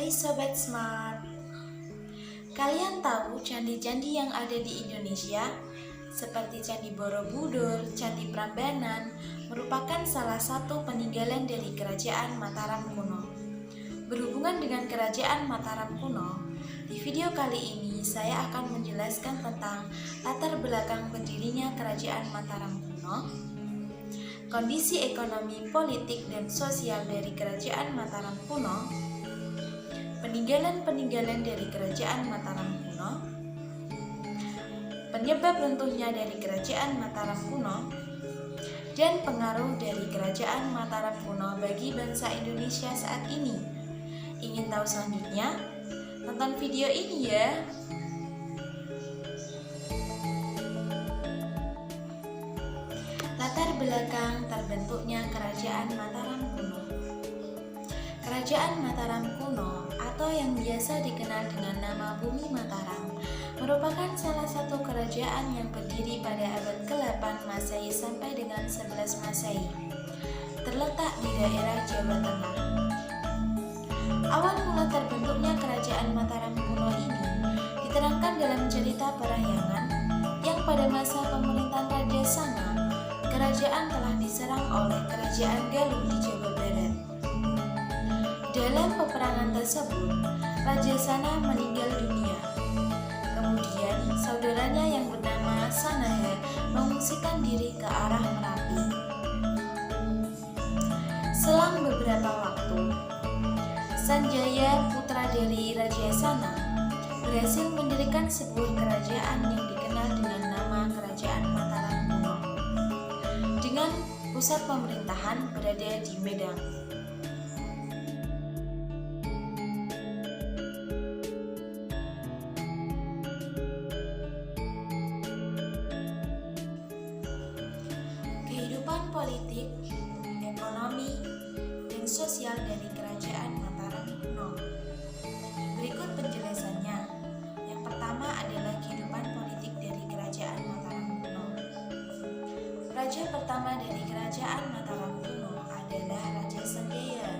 Hai Sobat Smart. Kalian tahu candi-candi yang ada di Indonesia? Seperti Candi Borobudur, Candi Prambanan merupakan salah satu peninggalan dari Kerajaan Mataram kuno. Berhubungan dengan Kerajaan Mataram kuno, di video kali ini saya akan menjelaskan tentang latar belakang berdirinya Kerajaan Mataram kuno, kondisi ekonomi, politik, dan sosial dari Kerajaan Mataram kuno, peninggalan-peninggalan dari Kerajaan Mataram kuno, penyebab runtuhnya dari Kerajaan Mataram kuno, dan pengaruh dari Kerajaan Mataram kuno bagi bangsa Indonesia saat ini. Ingin tahu selanjutnya? Tonton video ini ya! Latar belakang terbentuknya Kerajaan Mataram kuno. Kerajaan Mataram kuno atau yang biasa dikenal dengan nama Bumi Mataram merupakan salah satu kerajaan yang berdiri pada abad ke-8 Masehi sampai dengan 11 Masehi. Terletak di daerah Jawa Tengah. Awal mula terbentuknya Kerajaan Mataram kuno ini diterangkan dalam cerita Parahyangan yang pada masa pemerintahan Raja Sanga, kerajaan telah diserang oleh Kerajaan Galuh di Jawa Barat. Dalam peperangan tersebut, Raja Sana meninggal dunia. Kemudian, saudaranya yang bernama Sanahe mengungsikan diri ke arah Merapi. Selang beberapa waktu, Sanjaya, putra dari Raja Sana, berhasil mendirikan sebuah kerajaan yang dikenal dengan nama Kerajaan Mataram kuno, dengan pusat pemerintahan berada di Medan. Kehidupan politik, ekonomi, dan sosial dari Kerajaan Mataram kuno. Berikut penjelasannya. Yang pertama adalah kehidupan politik dari Kerajaan Mataram kuno. Raja pertama dari Kerajaan Mataram kuno adalah Raja Sanjaya.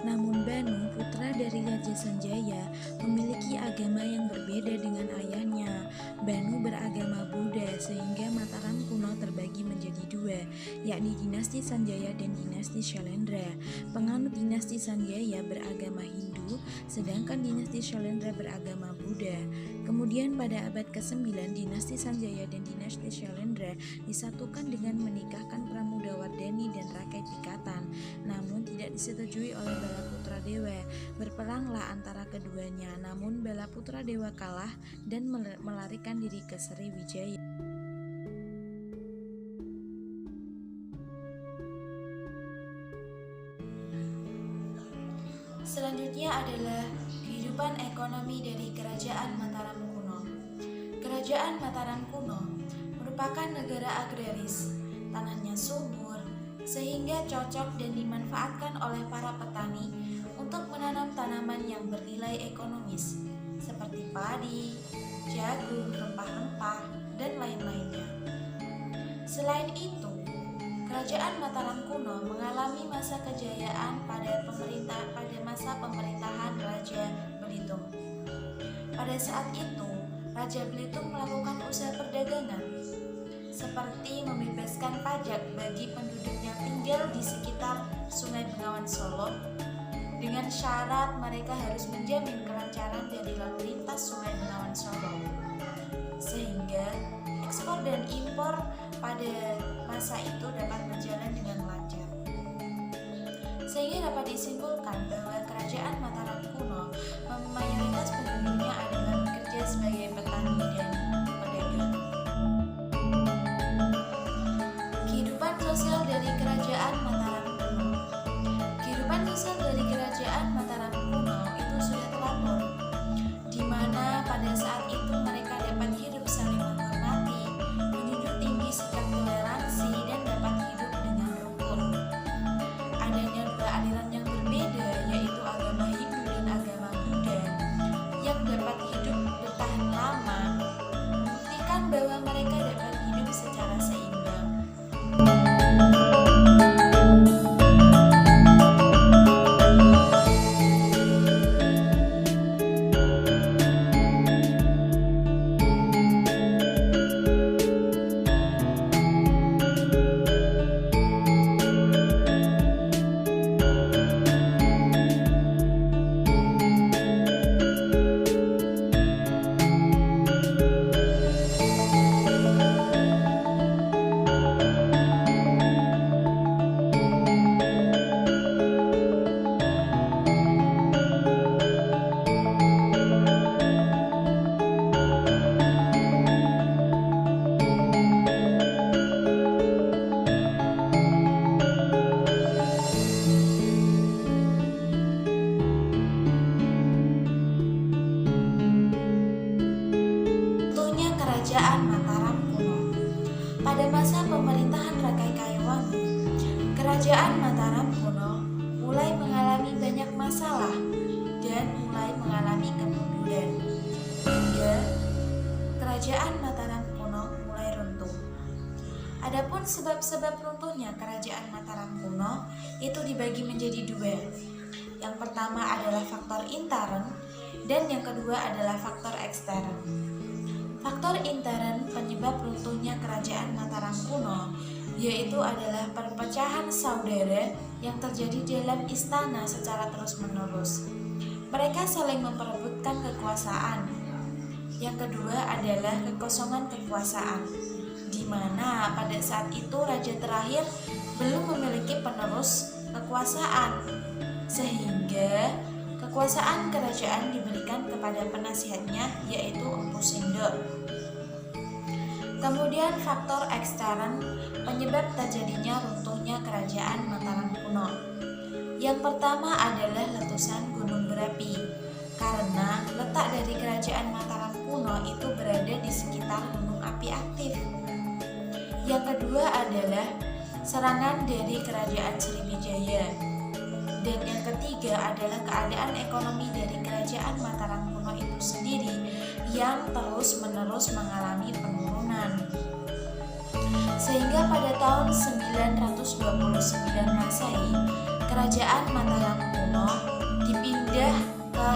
Namun Banu, putra dari Raja Sanjaya, memiliki agama yang berbeda dengan ayahnya. Banu beragama Buddha sehingga Mataram kuno terbagi menjadi dua, yakni dinasti Sanjaya dan dinasti Syailendra. Penganut dinasti Sanjaya beragama Hindu, sedangkan dinasti Syailendra beragama Buddha. Kemudian pada abad ke-9, dinasti Sanjaya dan dinasti Syailendra disatukan dengan menikahkan Pramudawardhani dan Rakai Pikatan, namun tidak disetujui oleh Balaputradewa. Berperanglah antara keduanya, namun Balaputradewa kalah dan melarikan diri ke Sriwijaya. Selanjutnya adalah kehidupan ekonomi dari Kerajaan Mataram kuno. Kerajaan Mataram kuno merupakan negara agraris, tanahnya subur, sehingga cocok dan dimanfaatkan oleh para petani untuk menanam tanaman yang bernilai ekonomis, seperti padi, jagung, rempah-rempah, dan lain-lainnya. Selain itu, Kerajaan Mataram kuno mengalami masa kejayaan pada masa pemerintahan Raja Belitung. Pada saat itu, Raja Belitung melakukan usaha perdagangan, seperti membebaskan pajak bagi penduduk yang tinggal di sekitar Sungai Bengawan Solo, dengan syarat mereka harus menjamin kelancaran dari lalu lintas Sungai Bengawan Solo, sehingga ekspor dan impor pada masa itu dapat berjalan dengan lancar. Sehingga dapat disimpulkan bahwa Kerajaan Mataram kuno mayoritas penduduknya adalah bekerja sebagai petani dan pedagang. Kehidupan sosial dari Kerajaan Mataram kuno. Kehidupan sosial dari Kerajaan Mataram kuno itu sudah terlapor, di mana pada saat itu mereka dapat hidup saling menghormati, menjunjung tinggi sikap toleransi, dan dapat hidup dengan rukun. Adanya dua aliran yang berbeda, yaitu agama Hindu dan agama Buddha, Kerajaan Mataram kuno. Pada masa pemerintahan Rakai Kayuwangi, Kerajaan Mataram kuno mulai mengalami banyak masalah dan mulai mengalami kemunduran, hingga Kerajaan Mataram kuno mulai runtuh. Adapun sebab-sebab runtuhnya Kerajaan Mataram kuno itu dibagi menjadi dua. Yang pertama adalah faktor intern dan yang kedua adalah faktor ekstern. Faktor intern penyebab runtuhnya Kerajaan Mataram kuno yaitu adalah perpecahan saudara yang terjadi dalam istana secara terus-menerus. Mereka saling memperebutkan kekuasaan. Yang kedua adalah kekosongan kekuasaan, di mana pada saat itu raja terakhir belum memiliki penerus kekuasaan, sehingga kekuasaan kerajaan diberikan kepada penasihatnya yaitu Empu Sindok. Kemudian faktor ekstern penyebab terjadinya runtuhnya Kerajaan Mataram kuno. Yang pertama adalah letusan gunung berapi, karena letak dari Kerajaan Mataram kuno itu berada di sekitar gunung api aktif. Yang kedua adalah serangan dari Kerajaan Sriwijaya. Dan yang ketiga adalah keadaan ekonomi dari Kerajaan Mataram kuno itu sendiri yang terus-menerus mengalami penurunan. Sehingga pada tahun 929 Masehi, Kerajaan Mataram kuno dipindah ke